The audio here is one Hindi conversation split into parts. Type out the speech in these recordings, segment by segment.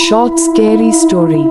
short scary story.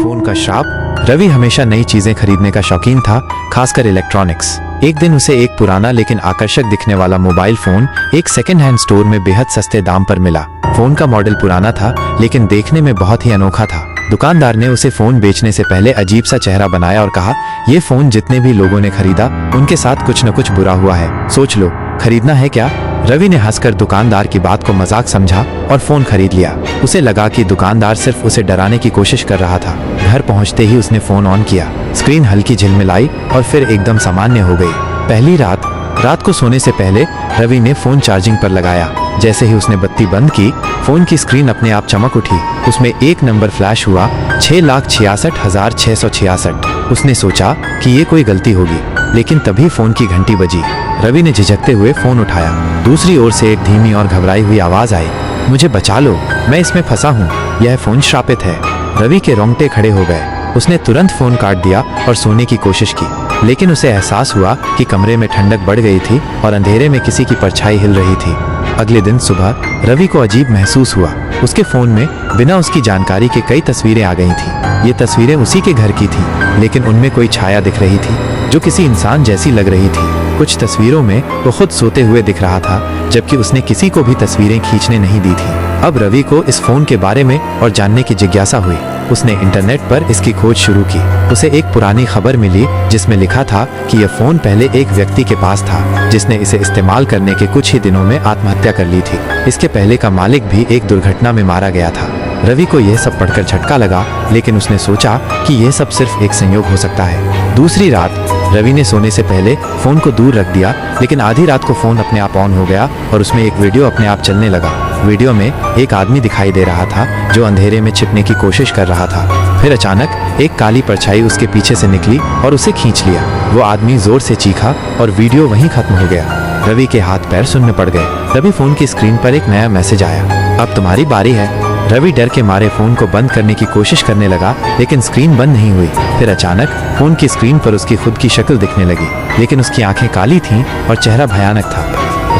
फोन का श्राप। रवि हमेशा नई चीजें खरीदने का शौकीन था, खासकर इलेक्ट्रॉनिक्स। एक दिन उसे एक पुराना लेकिन आकर्षक दिखने वाला मोबाइल फोन एक सेकेंड हैंड स्टोर में बेहद सस्ते दाम पर मिला। फोन का मॉडल पुराना था लेकिन देखने में बहुत ही अनोखा था। दुकानदार ने उसे फोन बेचने से पहले अजीब सा चेहरा बनाया और कहा, ये फोन जितने भी लोगों ने खरीदा उनके साथ कुछ न कुछ बुरा हुआ है, सोच लो, खरीदना है क्या? रवि ने हंसकर दुकानदार की बात को मजाक समझा और फोन खरीद लिया। उसे लगा कि दुकानदार सिर्फ उसे डराने की कोशिश कर रहा था। घर पहुंचते ही उसने फोन ऑन किया। स्क्रीन हल्की झिलमिलाई और फिर एकदम सामान्य हो गई। पहली रात को सोने से पहले रवि ने फोन चार्जिंग पर लगाया। जैसे ही उसने बत्ती बंद की, फोन की स्क्रीन अपने आप चमक उठी। उसमें एक नंबर फ्लैश हुआ, 6,66,666। उसने सोचा कि ये कोई गलती होगी, लेकिन तभी फोन की घंटी बजी। रवि ने झिझकते हुए फोन उठाया। दूसरी ओर से एक धीमी और घबराई हुई आवाज आई, मुझे बचा लो, मैं इसमें फंसा हूँ, यह फोन श्रापित है। रवि के रोंगटे खड़े हो गए। उसने तुरंत फोन काट दिया और सोने की कोशिश की, लेकिन उसे एहसास हुआ कि कमरे में ठंडक बढ़ गई थी और अंधेरे में किसी की परछाई हिल रही थी। अगले दिन सुबह रवि को अजीब महसूस हुआ। उसके फोन में बिना उसकी जानकारी के कई तस्वीरें आ गई थी। ये तस्वीरें उसी के घर की थी, लेकिन उनमें कोई छाया दिख रही थी जो किसी इंसान जैसी लग रही थी। कुछ तस्वीरों में वो खुद सोते हुए दिख रहा था, जबकि उसने किसी को भी तस्वीरें खींचने नहीं दी थी। अब रवि को इस फोन के बारे में और जानने की जिज्ञासा हुई। उसने इंटरनेट पर इसकी खोज शुरू की। उसे एक पुरानी खबर मिली जिसमें लिखा था कि यह फोन पहले एक व्यक्ति के पास था, जिसने इसे इस्तेमाल करने के कुछ ही दिनों में आत्महत्या कर ली थी। इसके पहले का मालिक भी एक दुर्घटना में मारा गया था। रवि को यह सब पढ़कर झटका लगा, लेकिन उसने सोचा कि यह सब सिर्फ एक संयोग हो सकता है। दूसरी रात रवि ने सोने से पहले फोन को दूर रख दिया, लेकिन आधी रात को फोन अपने आप ऑन हो गया और उसमें एक वीडियो अपने आप चलने लगा। वीडियो में एक आदमी दिखाई दे रहा था जो अंधेरे में छिपने की कोशिश कर रहा था। फिर अचानक एक काली परछाई उसके पीछे से निकली और उसे खींच लिया। वो आदमी जोर से चीखा और वीडियो वहीं खत्म हो गया। रवि के हाथ पैर सुन्न पड़ गए। तभी फोन की स्क्रीन पर एक नया मैसेज आया, अब तुम्हारी बारी है। रवि डर के मारे फोन को बंद करने की कोशिश करने लगा, लेकिन स्क्रीन बंद नहीं हुई। फिर अचानक फोन की स्क्रीन पर उसकी खुद की शक्ल दिखने लगी, लेकिन उसकी आंखें काली थीं और चेहरा भयानक था।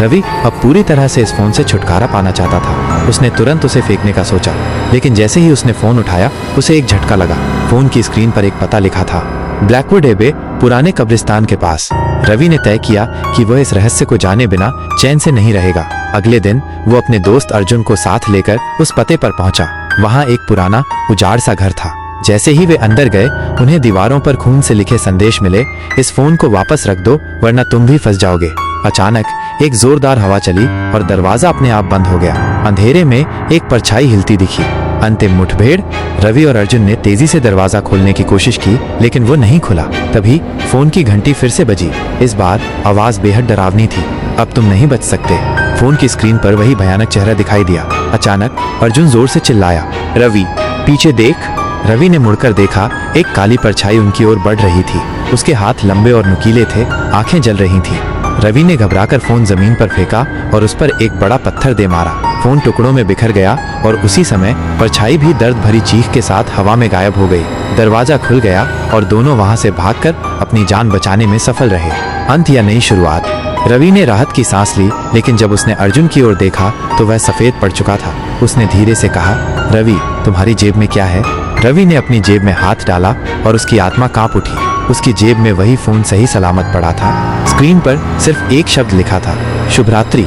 रवि अब पूरी तरह से इस फोन से छुटकारा पाना चाहता था। उसने तुरंत उसे फेंकने का सोचा, लेकिन जैसे ही उसने फोन उठाया उसे एक झटका लगा। फोन की स्क्रीन पर एक पता लिखा था, ब्लैकवुड एबे, पुराने कब्रिस्तान के पास। रवि ने तय किया कि वह इस रहस्य को जाने बिना चैन से नहीं रहेगा। अगले दिन वो अपने दोस्त अर्जुन को साथ लेकर उस पते पर पहुंचा। वहां एक पुराना उजाड़ सा घर था। जैसे ही वे अंदर गए, उन्हें दीवारों पर खून से लिखे संदेश मिले, इस फोन को वापस रख दो वरना तुम भी फंस जाओगे। अचानक एक जोरदार हवा चली और दरवाजा अपने आप बंद हो गया। अंधेरे में एक परछाई हिलती दिखी। अंतिम मुठभेड़। रवि और अर्जुन ने तेजी से दरवाजा खोलने की कोशिश की, लेकिन वो नहीं खुला। तभी फोन की घंटी फिर से बजी। इस बार आवाज बेहद डरावनी थी, अब तुम नहीं बच सकते। फोन की स्क्रीन पर वही भयानक चेहरा दिखाई दिया। अचानक अर्जुन जोर से चिल्लाया, रवि पीछे देख। रवि ने मुड़कर देखा, एक काली परछाई उनकी ओर बढ़ रही थी। उसके हाथ लंबे और नुकीले थे, आंखें जल रही थीं। रवि ने घबराकर फोन जमीन पर फेंका और उस पर एक बड़ा पत्थर दे मारा। फोन टुकड़ों में बिखर गया और उसी समय परछाई भी दर्द भरी चीख के साथ हवा में गायब हो गई। दरवाजा खुल गया और दोनों वहां से भागकर अपनी जान बचाने में सफल रहे। अंत या नई शुरुआत। रवि ने राहत की सांस ली, लेकिन जब उसने अर्जुन की ओर देखा तो वह सफेद पड़ चुका था। उसने धीरे से कहा, रवि तुम्हारी जेब में क्या है? रवि ने अपनी जेब में हाथ डाला और उसकी आत्मा कांप उठी। उसकी जेब में वही फोन सही सलामत पड़ा था। स्क्रीन पर सिर्फ एक शब्द लिखा था, शुभ रात्रि।